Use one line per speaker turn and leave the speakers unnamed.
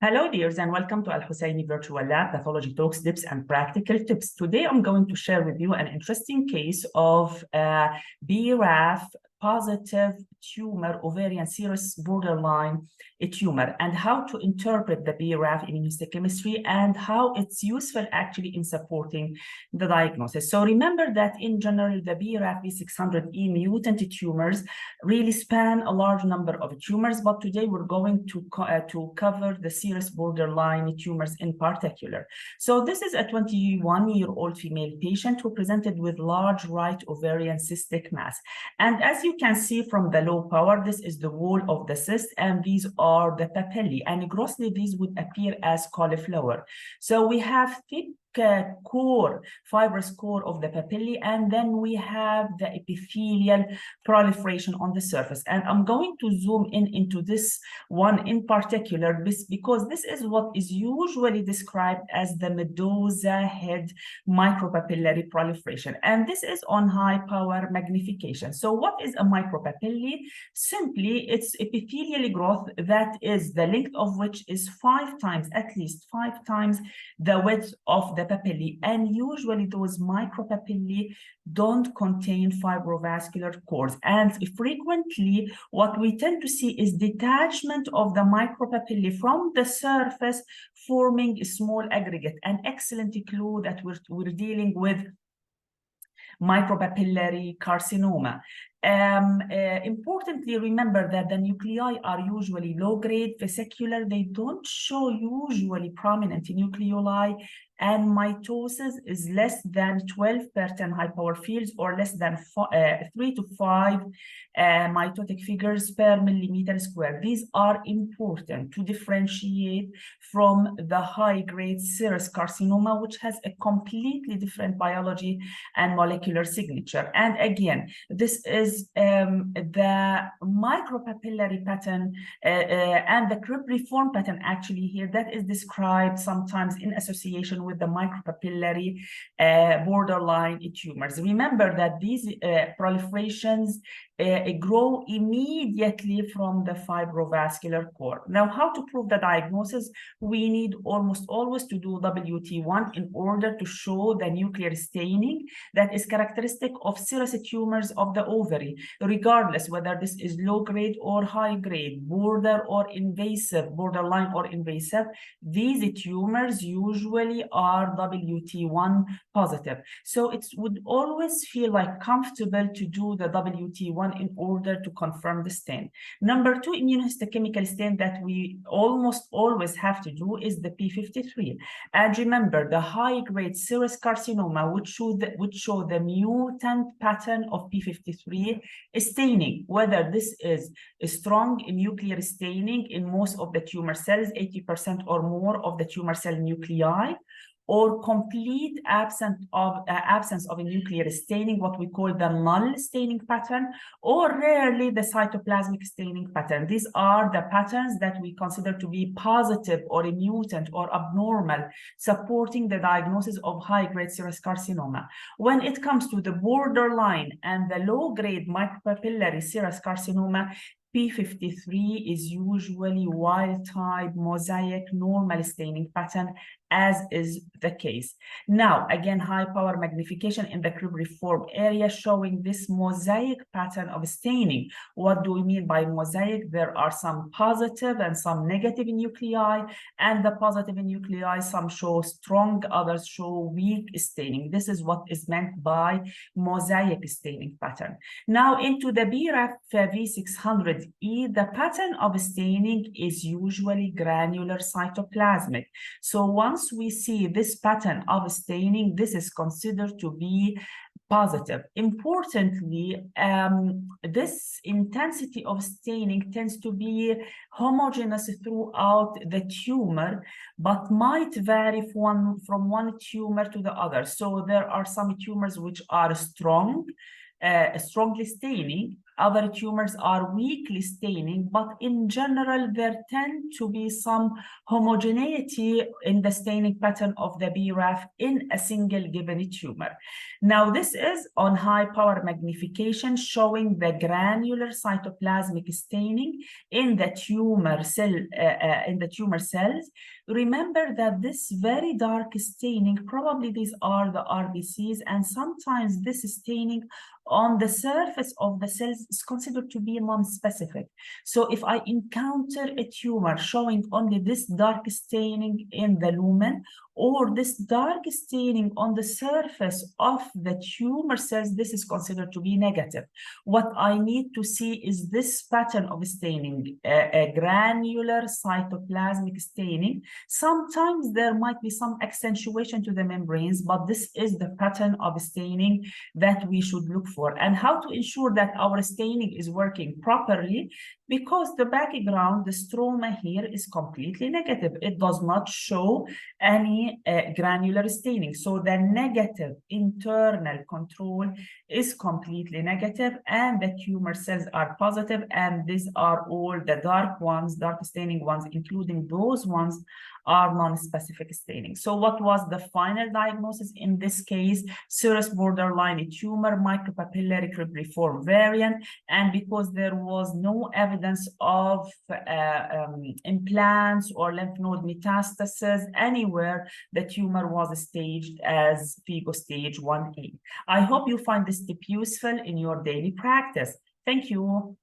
Hello, dears, and welcome to Al-Hussaini Virtual Lab, Pathology Talks, Tips, and Practical Tips. Today, I'm going to share with you an interesting case of BRAF positive tumor, ovarian serous borderline tumor, and how to interpret the BRAF immunohistochemistry and how it's useful actually in supporting the diagnosis. So remember that in general, the BRAF V600E mutant tumors really span a large number of tumors, but today we're going to cover the serous borderline tumors in particular. So this is a 21-year-old female patient who presented with large right ovarian cystic mass. And as you can see from the low power, this is the wall of the cyst, and these are the papillae, and grossly these would appear as cauliflower. So we have thick core, fibrous core of the papillae, and then we have the epithelial proliferation on the surface. And I'm going to zoom into this one in particular because this is what is usually described as the Medusa head micropapillary proliferation, and this is on high power magnification. So what is a micropapillae? Simply, it's epithelial growth that is the length of which is at least five times the width of the papillae, and usually those micropapillae don't contain fibrovascular cores, and frequently what we tend to see is detachment of the micropapillae from the surface, forming a small aggregate, an excellent clue that we're dealing with micropapillary carcinoma. Importantly, remember that the nuclei are usually low-grade vesicular. They don't show usually prominent nucleoli, and mitosis is less than 12 per 10 high power fields, or less than 3 to 5 mitotic figures per millimeter square. These are important to differentiate from the high-grade serous carcinoma, which has a completely different biology and molecular signature. And again, this is the micropapillary pattern and the cribriform pattern actually here that is described sometimes in association with the micropapillary borderline tumors. Remember that these proliferations grow immediately from the fibrovascular core. Now, how to prove the diagnosis? We need almost always to do WT1 in order to show the nuclear staining that is characteristic of serous tumors of the ovary, regardless whether this is low grade or high grade, borderline or invasive. These tumors usually are WT1 positive. So it would always feel like comfortable to do the WT1 in order to confirm the stain. Number two, immunohistochemical stain that we almost always have to do is the p53. And remember, the high-grade serous carcinoma would show the mutant pattern of p53 staining, whether this is a strong nuclear staining in most of the tumor cells, 80% or more of the tumor cell nuclei, or complete absence of a nuclear staining, what we call the null staining pattern, or rarely the cytoplasmic staining pattern. These are the patterns that we consider to be positive or a mutant or abnormal, supporting the diagnosis of high-grade serous carcinoma. When it comes to the borderline and the low-grade micropapillary serous carcinoma, p53 is usually wild-type mosaic normal staining pattern, as is the case. Now, again, high power magnification in the cribriform area showing this mosaic pattern of staining. What do we mean by mosaic? There are some positive and some negative nuclei, and the positive nuclei, some show strong, others show weak staining. This is what is meant by mosaic staining pattern. Now, into the BRAF V600E, the pattern of staining is usually granular cytoplasmic. So once we see this pattern of staining, this is considered to be positive. Importantly, this intensity of staining tends to be homogeneous throughout the tumor, but might vary from one tumor to the other. So there are some tumors which are strongly staining, Other tumors are weakly staining, but in general, there tend to be some homogeneity in the staining pattern of the BRAF in a single given tumor. Now, this is on high power magnification, showing the granular cytoplasmic staining in the tumor cells. Remember that this very dark staining, probably these are the RBCs, and sometimes this staining on the surface of the cells is considered to be non-specific. So if I encounter a tumor showing only this dark staining in the lumen, or this dark staining on the surface of the tumor cells, this is considered to be negative. What I need to see is this pattern of staining, a granular cytoplasmic staining. Sometimes there might be some accentuation to the membranes, but this is the pattern of staining that we should look for. And how to ensure that our staining is working properly? Because the background, the stroma here is completely negative. It does not show any granular staining. So the negative internal control is completely negative, and the tumor cells are positive, and these are all the dark ones, dark staining ones, including those ones are non-specific staining. So what was the final diagnosis in this case? Serous borderline tumor, micropapillary cribriform variant, and because there was no evidence of implants or lymph node metastasis anywhere, the tumor was staged as FIGO stage 1A. I hope you find this tip useful in your daily practice. Thank you.